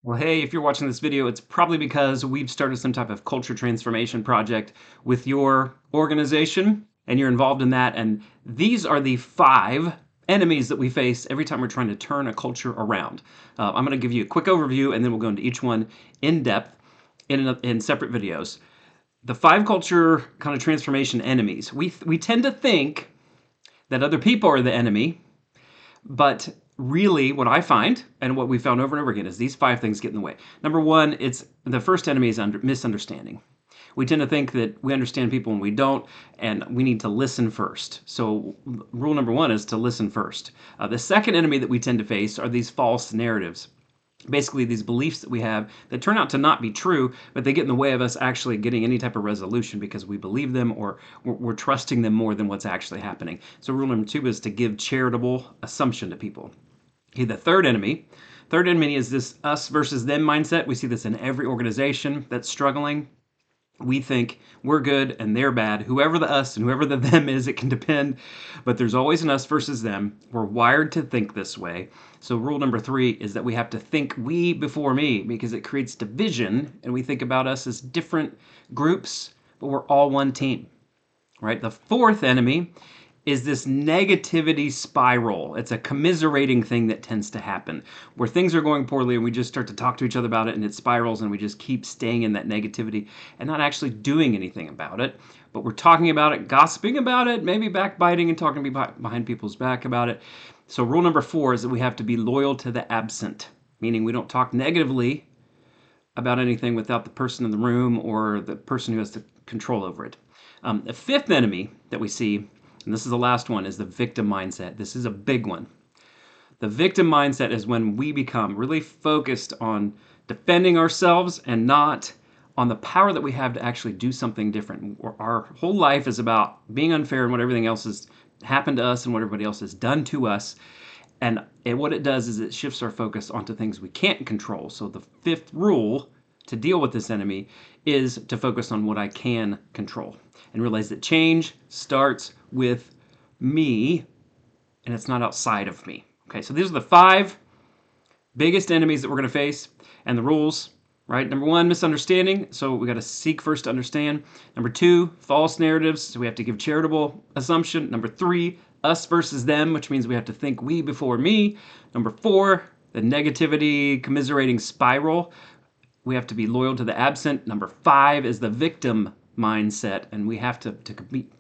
Well, hey, if you're watching this video, it's probably because we've started some type of culture transformation project with your organization and you're involved in that. And these are the 5 enemies that we face every time we're trying to turn a culture around. I'm going to give you a quick overview and then we'll go into each one in depth in separate videos. The 5 culture kind of transformation enemies. We tend to think that other people are the enemy, but really, what I find, and what we found over and over again, is these 5 things get in the way. Number one, it's the first enemy is misunderstanding. We tend to think that we understand people and we don't, and we need to listen first. So, rule number one is to listen first. The second enemy that we tend to face are these false narratives. Basically, these beliefs that we have that turn out to not be true, but they get in the way of us actually getting any type of resolution because we believe them or we're trusting them more than what's actually happening. So, rule number 2 is to give charitable assumption to people. Okay, the third enemy is this us versus them mindset. We see this in every organization that's struggling. We think we're good and they're bad. Whoever the us and whoever the them is, it can depend, but there's always an us versus them. We're wired to think this way. So rule number 3 is that we have to think we before me because it creates division and we think about us as different groups, but we're all one team, right? The fourth enemy is this negativity spiral. It's a commiserating thing that tends to happen where things are going poorly and we just start to talk to each other about it and it spirals and we just keep staying in that negativity and not actually doing anything about it. But we're talking about it, gossiping about it, maybe backbiting and talking behind people's back about it. So rule number 4 is that we have to be loyal to the absent, meaning we don't talk negatively about anything without the person in the room or the person who has the control over it. The fifth enemy that we see, and this is the last one, is the victim mindset. This is a big one. The victim mindset is when we become really focused on defending ourselves and not on the power that we have to actually do something different. Our whole life is about being unfair and what everything else has happened to us and what everybody else has done to us. And what it does is it shifts our focus onto things we can't control. So the fifth rule to deal with this enemy is to focus on what I can control and realize that change starts with me and it's not outside of me. Okay, so these are the 5 biggest enemies that we're going to face and the rules, right? Number 1, misunderstanding. So we got to seek first to understand. Number 2, false narratives. So we have to give charitable assumption. Number 3, us versus them, which means we have to think we before me. Number 4, the negativity commiserating spiral. We have to be loyal to the absent. Number 5 is the victim mindset, and we have to compete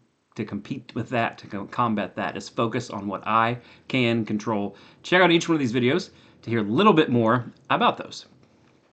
with that, to combat that, is focus on what I can control. Check out each one of these videos to hear a little bit more about those.